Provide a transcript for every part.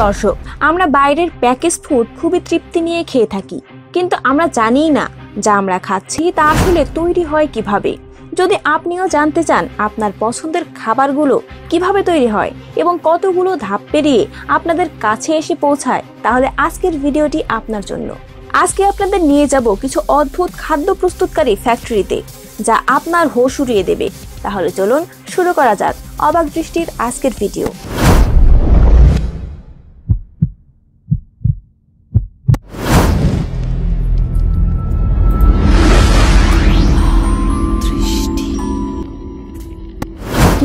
দর্শক, আমরা বাইরের প্যাকেজ ফুড খুবই তৃপ্তি নিয়ে খেয়ে থাকি, কিন্তু আমরা জানিই না যা আমরা খাচ্ছি তা আসলে তৈরি হয় কিভাবে। যদি আপনিও জানতে চান আপনার পছন্দের খাবারগুলো কিভাবে তৈরি হয় এবং কতগুলো ধাপ পেরিয়ে আপনাদের কাছে এসে পৌঁছায়, তাহলে আজকের ভিডিওটি আপনার জন্য। আজকে আপনাদের নিয়ে যাব কিছু অদ্ভুত খাদ্য প্রস্তুতকারী ফ্যাক্টরিতে, যা আপনার হোশ উড়িয়ে দেবে। তাহলে চলুন শুরু করা যাক অবাক দৃষ্টির আজকের video.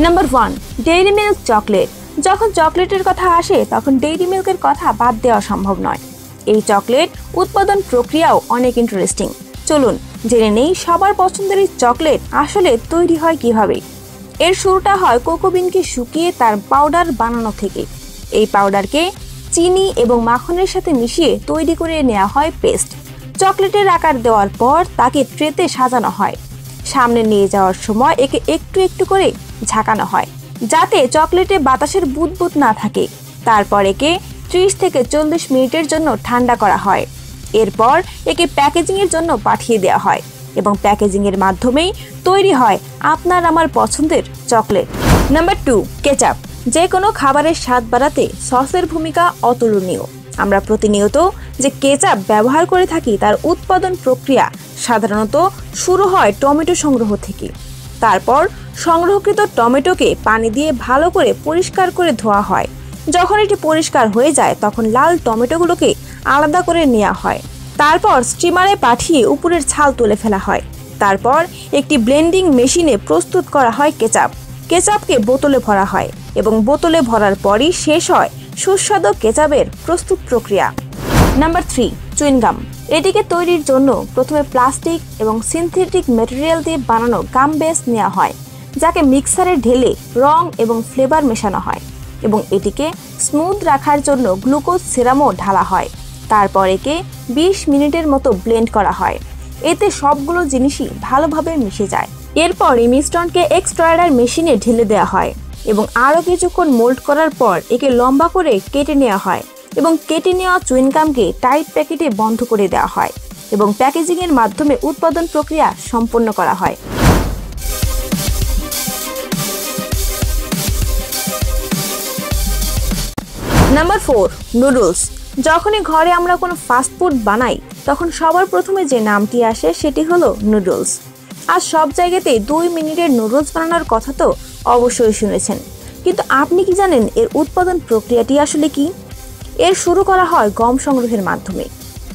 Number 1, dairy milk chocolate. যখন চকলেটের কথা আসে তখন ডেইরি মিল্কের কথা বাদ দেওয়া সম্ভব নয়। এই চকলেট উৎপাদন প্রক্রিয়াও অনেক ইন্টারেস্টিং। চলুন জেনে নেই সবার পছন্দের এই চকলেট আসলে তৈরি হয় কিভাবে। এর শুরুটা হয় কোকো বিনকে শুকিয়ে তার পাউডার বানানো থেকে। এই পাউডারকে চিনি এবং মাখনের সাথে মিশিয়ে তৈরি করে নেওয়া হয় পেস্ট। চকলেটের আকার দেওয়ার পর তাকে ট্রেতে সাজানো হয়। সামনে নিয়ে যাওয়ার সময় একে একটু একটু করে ঝাঁকানো হয়, যাতে চকলেটে বাতাসের বুদবুদ না থাকে। তারপর একে 30 থেকে 40 মিনিটের জন্য ঠান্ডা করা হয়। এরপর একে প্যাকেজিং এর জন্য পাঠিয়ে দেওয়া হয় এবং প্যাকেজিং এর মাধ্যমেই তৈরি হয় আপনার আমার পছন্দের চকলেট। Number 2, ketchup. যে কোনো খাবারের স্বাদ বাড়াতে সসের ভূমিকা অতুলনীয়। আমরা প্রতিনিয়ত যে কেচাপ ব্যবহার করে থাকি তার উৎপাদন প্রক্রিয়া সাধারণত শুরু হয় টমেটো সংগ্রহ থেকে। তারপর সংগ্রহকৃত টমেটোকে পানি দিয়ে ভালো করে পরিষ্কার করে ধোয়া হয়। যখন এটি পরিষ্কার হয়ে যায় তখন লাল টমেটোগুলোকে আলাদা করে নেওয়া হয়। তারপর স্টিমারে পাঠিয়ে উপরের ছাল তুলে ফেলা হয়। তারপর একটি ব্লেন্ডিং মেশিনে প্রস্তুত করা হয় কেচাপ। কেচাপকে বোতলে ভরা হয় এবং বোতলে ভরার পরই শেষ হয় সুস্বাদু কেচাপের প্রস্তুত প্রক্রিয়া। Number 3, chewing gum. এটিকে তৈরির জন্য প্রথমে প্লাস্টিক এবং সিনথেটিক ম্যাটেরিয়াল দিয়ে বানানো গাম বেস নেওয়া হয়, যাকে মিক্সারে ঢেলে রং এবং ফ্লেভার মেশানো হয় এবং এটিকে স্মুথ রাখার জন্য গ্লুকোজ সিরামও ঢালা হয়। তারপর একে 20 মিনিটের মতো ব্লেন্ড করা হয়। এতে সবগুলো জিনিসই ভালোভাবে মিশে যায়। এরপর এই মিশ্রণকে এক্সট্রুডার মেশিনে ঢেলে দেওয়া হয় এবং আরও কিছুক্ষণ মোল্ড করার পর একে লম্বা করে কেটে নেওয়া হয় এবং কেটে নেওয়া চুইংগামকে টাইট প্যাকেটে বন্ধ করে দেওয়া হয় এবং প্যাকেজিং এর মাধ্যমে উৎপাদন প্রক্রিয়া সম্পন্ন করা হয়। Number 4, noodles. যখনই ঘরে আমরা কোনো ফাস্টফুড বানাই তখন সবার প্রথমে যে নামটি আসে সেটি হলো নুডলস। আর সব জায়গাতেই 2 মিনিটের নুডলস বানানোর কথা তো অবশ্যই শুনেছেন, কিন্তু আপনি কি জানেন এর উৎপাদন প্রক্রিয়াটি আসলে কি? এর শুরু করা হয় গম সংগ্রহের মাধ্যমে।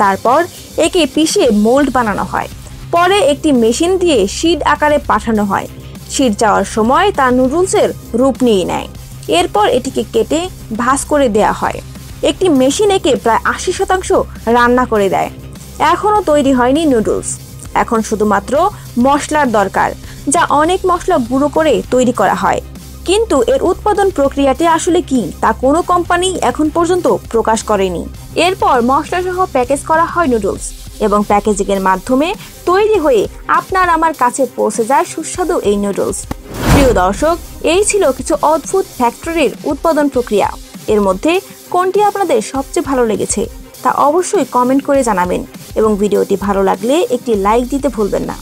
তারপর একে পিষে মোল্ড বানানো হয়। পরে একটি মেশিন দিয়ে শিট আকারে পাঠানো হয়। শিট যাওয়ার সময় তা নুডলসের রূপ নিয়ে নেয়। এরপর এটিকে কেটে ভাঁজ করে দেয়া হয়। একটি মেশিন একে প্রায় 80% রান্না করে দেয়। এখনও তৈরি হয়নি নুডলস। এখন শুধুমাত্র মশলার দরকার, যা অনেক মশলা গুঁড়ো করে তৈরি করা হয়। কিন্তু এর উৎপাদন প্রক্রিয়াটি আসলে কি তা কোনো কোম্পানি এখন পর্যন্ত প্রকাশ করেনি। এরপর মশলাসহ প্যাকেজ করা হয় নুডলস এবং প্যাকেজিং এর মাধ্যমে তৈরি হয়ে আপনার আমার কাছে পৌঁছে যায় সুস্বাদু এই নুডলস। প্রিয় দর্শক, এই ছিল কিছু অদ্ভুত ফ্যাক্টরির উৎপাদন প্রক্রিয়া। এর মধ্যে কোনটি আপনাদের সবচেয়ে ভালো লেগেছে তা অবশ্যই কমেন্ট করে জানাবেন এবং ভিডিওটি ভালো লাগলে একটি লাইক দিতে ভুলবেন না।